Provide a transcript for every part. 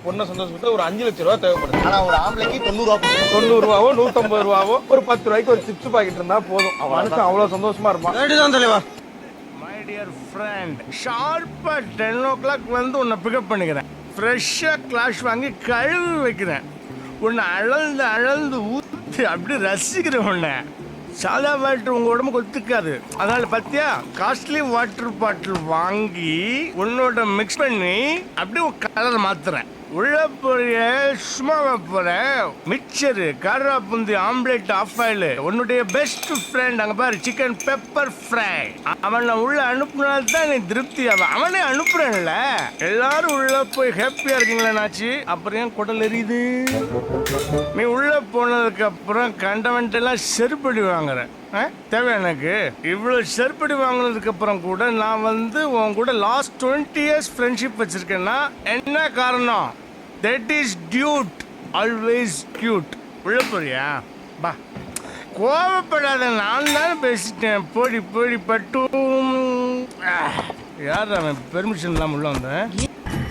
பொண்ணை சந்தோஷப்பட்டு ஒரு 5 லட்சம் ரூபாய் தேவைப்படுது. ஆனா ஒரு ஆம்பளைக்கு 90 ரூபாவோ 150 ரூபாவோ ஒரு 10 ரூபாய்க்கு ஒரு சிப்ஸ் பாக்கெட் இருந்தா போதும். மனுஷன் அவ்வளவு சந்தோஷமா இருப்பான். தலைவா. மை டியர் ஃப்ரெண்ட், ஷார்ப்பா 10 o'clock வந்து உன்னை பிக்கப் பண்ணிக்கிறேன். ஃப்ரெஷ்ஷா கிளாஷ் வாங்கி கழுவி வைக்கிறேன். உன்னை அளந்து அளந்து ஊற்றி அப்படி ரசிக்கிறேன். உன்னை சாதா வாட்டர் உங்க உடம்புக்கு ஒத்துக்காது. அதனால பத்தியா காஸ்ட்லி வாட்டர் பாட்டில் வாங்கி உன்னோட மிக்ஸ் பண்ணி அப்படியே கலர் மாத்துறேன். உள்ள போறிய சும்மா போற மிக்சரு காரா புந்தி ஆம்லெட் ஆஃப் ஆயில் உன்னுடைய பெஸ்ட் ஃப்ரெண்ட் அங்க பாரு சிக்கன் பெப்பர் ஃப்ரை அவனை உள்ள அனுப்புனால்தான் நீ திருப்தி ஆகும். அவனே அனுப்புறேன்ல. எல்லாரும் உள்ள போய் ஹாப்பியா இருக்கீங்களா நாச்சு? அப்புறம் ஏன் குடல் எரியுது? நீ உள்ள போனதுக்கு அப்புறம் கண்டவன்ட்டு எல்லாம் செருப்படி வாங்குற தேவை எனக்கு. இவ்வளவு செருப்படி வாங்கினதுக்கு அப்புறம் கூட நான் வந்து உன் கூட லாஸ்ட் 20 years ஃப்ரெண்ட்ஷிப் வச்சிருக்கேன்னா என்ன காரணம்? That is dude, always cute. உள்ள போறியா? பா, கோவப்படாத, நான் தான் பேசிட்டேன். போடி போடி பட்டு. யார் அவன் பெர்மிஷன் இல்லாம உள்ள வந்தேன்?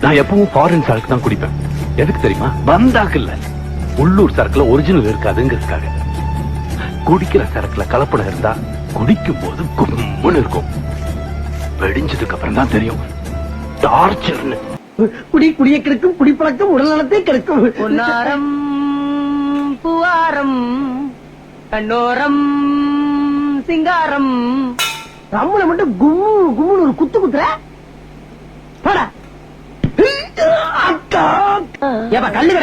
நான் எப்பவும் ஃபாரின் சரக்கு தான் குடிப்பேன். எதுக்கு தெரியுமா? வந்தாக்கு இல்ல, உள்ளூர் சரக்குல ஒரிஜினல் இருக்காதுங்கிறதுக்காக. குடிக்கிற சரக்குல கலப்படம் இருந்தா குடிக்கும் போது கும்முன்னு இருக்கும். வெடிஞ்சதுக்கு அப்புறம் தான் தெரியும் டார்ச்சர்னு. குடிய கிடைக்கும், குடிப்பழக்கம் உடல் நலத்தை கிடைக்கும். பொன்னாரம் பூவாரம் கண்ணோரம் சிங்காரம். நம்மள மட்டும் கும்மு கும்முன்னு ஒரு குத்து குத்துற. போடா. அக்கா. ஏப்பா கல்லு